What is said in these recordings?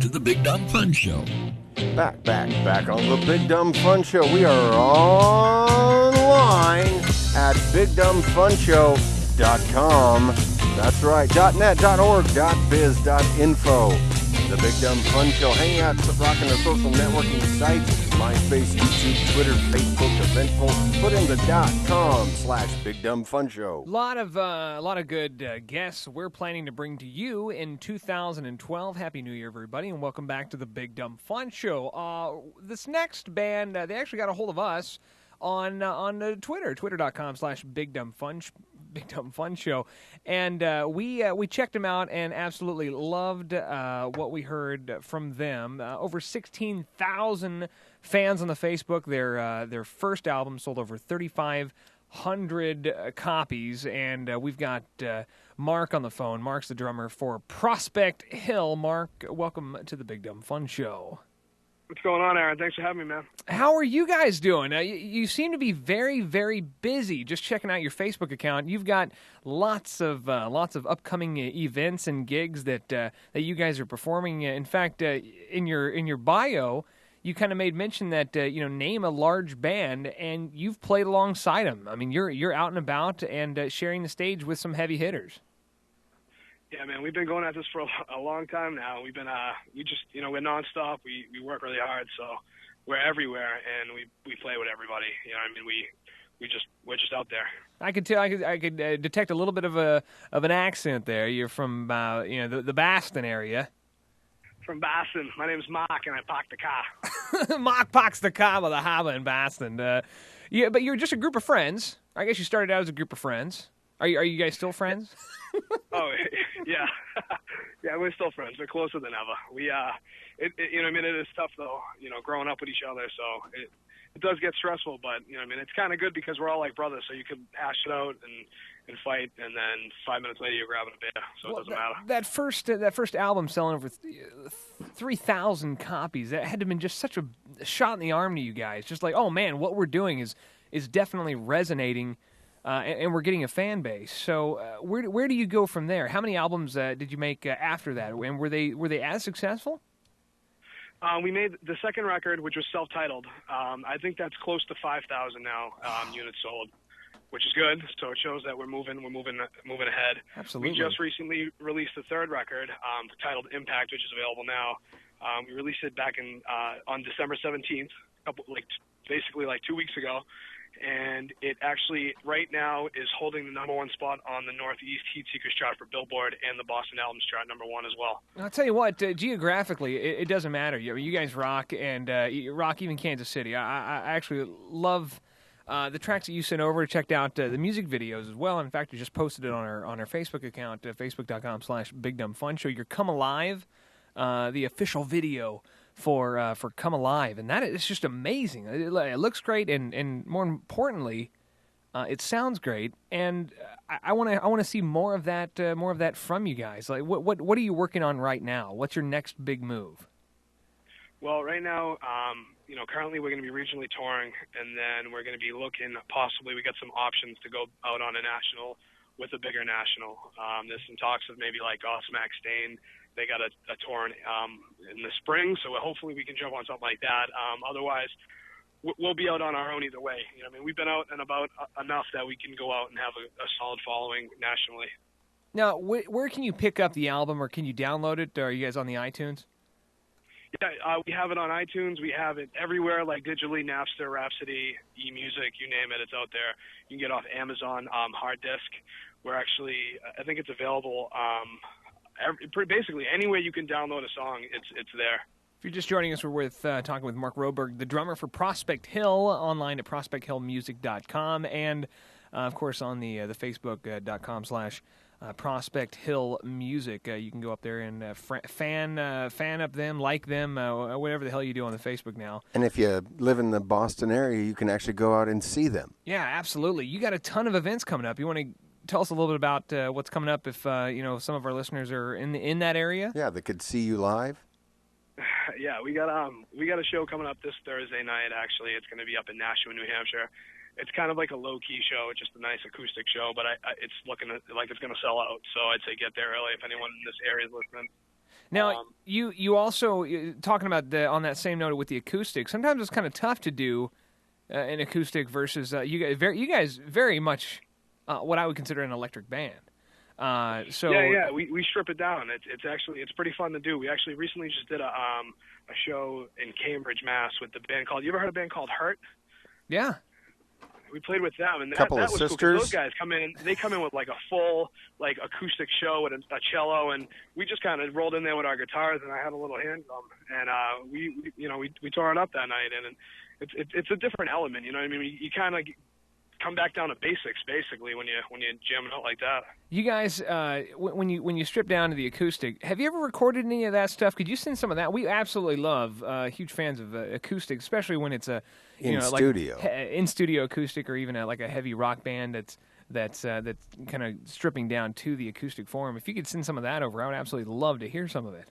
to the Big Dumb Fun Show. Back on the Big Dumb Fun Show. We are online at BigDumbFunShow.com. That's right, .net, .org, .biz, .info. The Big Dumb Fun Show. Hang out, rocking the social networking sites. MySpace, YouTube, Twitter, Facebook, Eventful. Put in the .com/BigDumbFunShow. A lot of good guests we're planning to bring to you in 2012. Happy New Year, everybody, and welcome back to the Big Dumb Fun Show. This next band, they actually got a hold of us on Twitter, Big Dumb Fun Show, and we checked them out and absolutely loved what we heard from them. Over 16,000 fans on the Facebook. Their first album sold over 3,500 copies, and we've got Mark on the phone. Mark's the drummer for Prospect Hill. Mark, welcome to the Big Dumb Fun Show. What's going on, Aaron? Thanks for having me, man. How are you guys doing? You seem to be very, very busy. Just checking out your Facebook account, you've got lots of upcoming events and gigs that you guys are performing. In fact, in your bio, you kind of made mention that name a large band, and you've played alongside them. I mean, you're out and about and sharing the stage with some heavy hitters. Yeah, man, we've been going at this for a long time now. We've been, we're nonstop. We work really hard, so we're everywhere, and we play with everybody. You know, I mean, we're just out there. I could tell. I could detect a little bit of an accent there. You're from the Boston area. From Boston. My name's Mark, and I park the car. Mark parks the car with a harbor in Boston. Yeah, but you're just a group of friends. I guess you started out as a group of friends. Are you guys still friends? Oh, yeah. Yeah, we're still friends. We're closer than ever. We, it is tough, though, growing up with each other, so it does get stressful, but, it's kind of good because we're all like brothers, so you can hash it out and fight, and then 5 minutes later you're grabbing a beer, so it doesn't matter. That first album selling over 3,000 copies, that had to have been just such a shot in the arm to you guys. Just like, oh, man, what we're doing is definitely resonating. And we're getting a fan base. So where do you go from there? How many albums did you make after that? And were they as successful? We made the second record, which was self-titled. I think that's close to 5,000 now units sold, which is good. So it shows that we're moving ahead. Absolutely. We just recently released the third record, titled Impact, which is available now. We released it back on December 17th, basically 2 weeks ago. And it actually, right now, is holding the #1 spot on the Northeast Heat Seekers chart for Billboard and the Boston Albums chart, #1 as well. I'll tell you what, geographically, it doesn't matter. You guys rock, and you rock even Kansas City. I actually love the tracks that you sent over. Checked out the music videos as well. In fact, you just posted it on our Facebook account, Facebook.com/BigDumbFunShow. Your Come Alive, the official video for Come Alive, and that is just amazing. It looks great, and more importantly, it sounds great. And I want to see more of that from you guys. Like, what are you working on right now? What's your next big move? Well, right now, currently we're going to be regionally touring, and then we're going to be looking, possibly we got some options to go out on a national with a bigger national. There's some talks of maybe like Osmac Stain. They got a tour in the spring, so hopefully we can jump on something like that. Otherwise, we'll be out on our own either way. We've been out and about enough that we can go out and have a solid following nationally. Now, where can you pick up the album, or can you download it? Are you guys on the iTunes? Yeah, we have it on iTunes. We have it everywhere, like digitally, Napster, Rhapsody, eMusic, you name it, it's out there. You can get off Amazon hard disk. We're actually, I think it's available basically anywhere you can download a song, it's there. If you're just joining us, we're talking with Mark Roberg, the drummer for Prospect Hill, online at prospecthillmusic.com, and of course on the facebook.com/Prospect Hill Music. You can go up there and fan up them, like them, whatever the hell you do on the Facebook now. And if you live in the Boston area, you can actually go out and see them. Yeah, absolutely. You got a ton of events coming up. You want to tell us a little bit about what's coming up if some of our listeners are in that area? Yeah, they could see you live. Yeah, we got a show coming up this Thursday night. Actually, it's going to be up in Nashua, New Hampshire. It's kind of like a low-key show. It's just a nice acoustic show, but it's looking like it's going to sell out. So I'd say get there early if anyone in this area is listening. Now, you also talking about on that same note with the acoustic. Sometimes it's kind of tough to do an acoustic versus you guys very much what I would consider an electric band. Yeah, we strip it down. It's pretty fun to do. We actually recently just did a show in Cambridge, Mass, with the band called. You ever heard of a band called Hurt? Yeah. We played with them, and Couple that of was sisters. Cool, those guys come in. They come in with like a full like acoustic show with a cello, and we just kind of rolled in there with our guitars, and I had a little hand drum, and we tore it up that night, and it's a different element. You know what I mean? You kind of come back down to basics basically when you jam it out like that. You guys, when you strip down to the acoustic, have you ever recorded any of that stuff? Could you send some of that? We absolutely love, huge fans of acoustic, especially when it's in studio, in studio acoustic, or even like a heavy rock band that's kind of stripping down to the acoustic form. If you could send some of that over, I would absolutely love to hear some of it.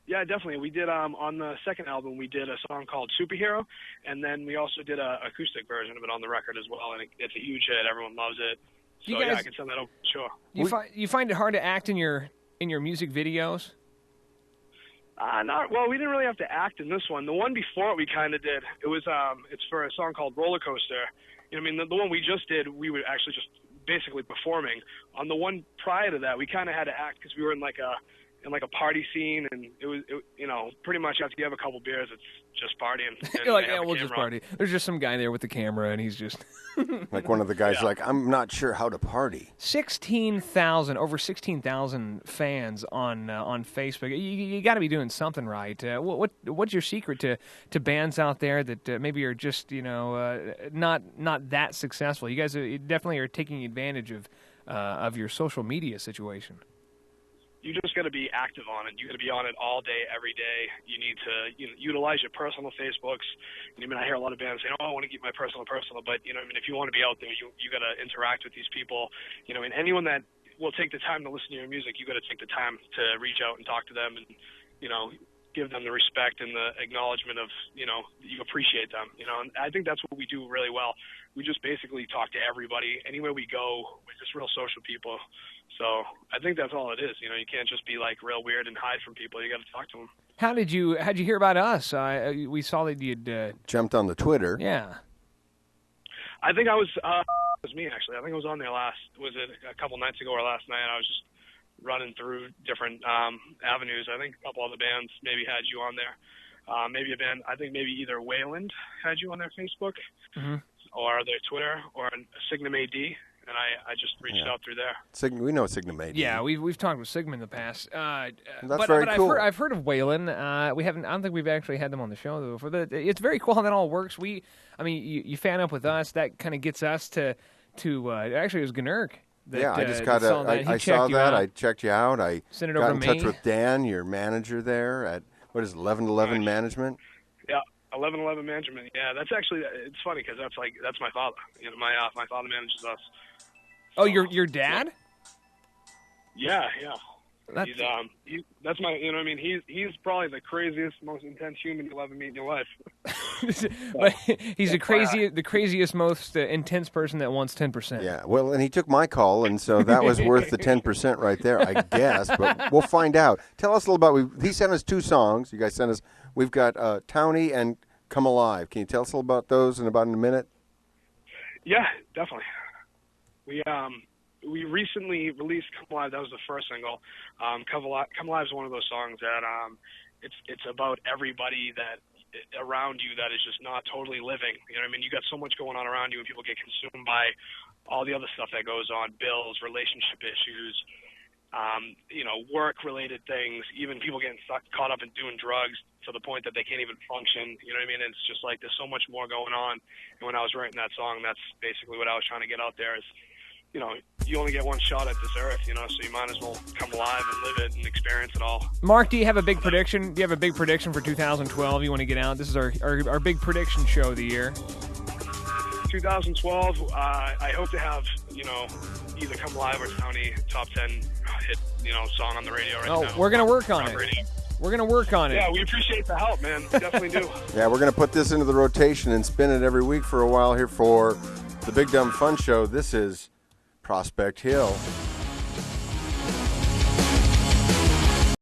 Yeah, definitely. We did on the second album. We did a song called "Superhero," and then we also did a acoustic version of it on the record as well. And it's a huge hit. Everyone loves it. So yeah, I can send that over. Sure. You find it hard to act in your music videos? Not well. We didn't really have to act in this one. The one before it, we kind of did. It was it's for a song called "Roller Coaster." You know, I mean, the one we just did, we were actually just basically performing. On the one prior to that, we kind of had to act because we were in like a party scene, and it was pretty much after you have a couple beers, it's just partying. You're like, yeah, we'll just party. There's just some guy there with the camera, and he's just like one of the guys. Like, I'm not sure how to party. Over 16,000 fans on Facebook. You got to be doing something right. What's your secret to bands out there that maybe are just not that successful? You guys definitely are taking advantage of your social media situation. You just got to be active on it. You got to be on it all day, every day. You need to utilize your personal Facebooks. I mean, I hear a lot of bands saying, "Oh, I want to keep my personal," but if you want to be out there, you got to interact with these people. And anyone that will take the time to listen to your music, you got to take the time to reach out and talk to them, and give them the respect and the acknowledgement of you appreciate them. And I think that's what we do really well. We just basically talk to everybody anywhere we go. We're just real social people. So I think that's all it is. You can't just be like real weird and hide from people. You got to talk to them. How'd you hear about us? We saw that you'd jumped on the Twitter. Yeah. I think it was me actually. I think I was on there was it a couple nights ago or last night? I was just running through different avenues. I think a couple other bands maybe had you on there. Maybe a band. I think maybe either Wayland had you on their Facebook, or their Twitter, or Signum AD. And I just reached out through there. We know Signum AD. Yeah, we've talked with Signum in the past. That's very cool. I've heard of Wayland. We haven't. I don't think we've actually had them on the show though. It's very cool how that all works. You fan up with us. That kind of gets us to actually it was Gnurk. I just got I saw that. I checked you out. I sent it got over in to touch me. with Dan, your manager there at 1111 Management. Yeah. 1111 Management. Yeah, that's actually, it's funny because that's my father. My father manages us. Oh, your dad? Yeah. That's my. He's probably the craziest, most intense human you'll ever meet in your life. But he's the craziest, most intense person that wants 10%. Yeah. Well, and he took my call, and so that was worth the 10% right there, I guess. But we'll find out. Tell us a little about. He sent us 2 songs. You guys sent us. We've got Townie and Come Alive. Can you tell us a little about those in a minute? Yeah, definitely. We recently released Come Alive. That was the first single. Come Alive is one of those songs that it's about everybody that around you that is just not totally living. You got so much going on around you, and people get consumed by all the other stuff that goes on, bills, relationship issues, work-related things, even people getting caught up in doing drugs to the point that they can't even function. And it's just like there's so much more going on. And when I was writing that song, that's basically what I was trying to get out there is, you only get one shot at this earth, so you might as well come alive and live it and experience it all. Mark, do you have a big prediction? Do you have a big prediction for 2012 you want to get out? This is our big prediction show of the year. 2012, I hope to have, either Come Alive or Townie top 10 hit, song on the radio right now. We're going to work on it. Radio. We're going to work on it. Yeah, we appreciate the help, man. Definitely do. Yeah, we're going to put this into the rotation and spin it every week for a while here for the Big Dumb Fun Show. This is Prospect Hill.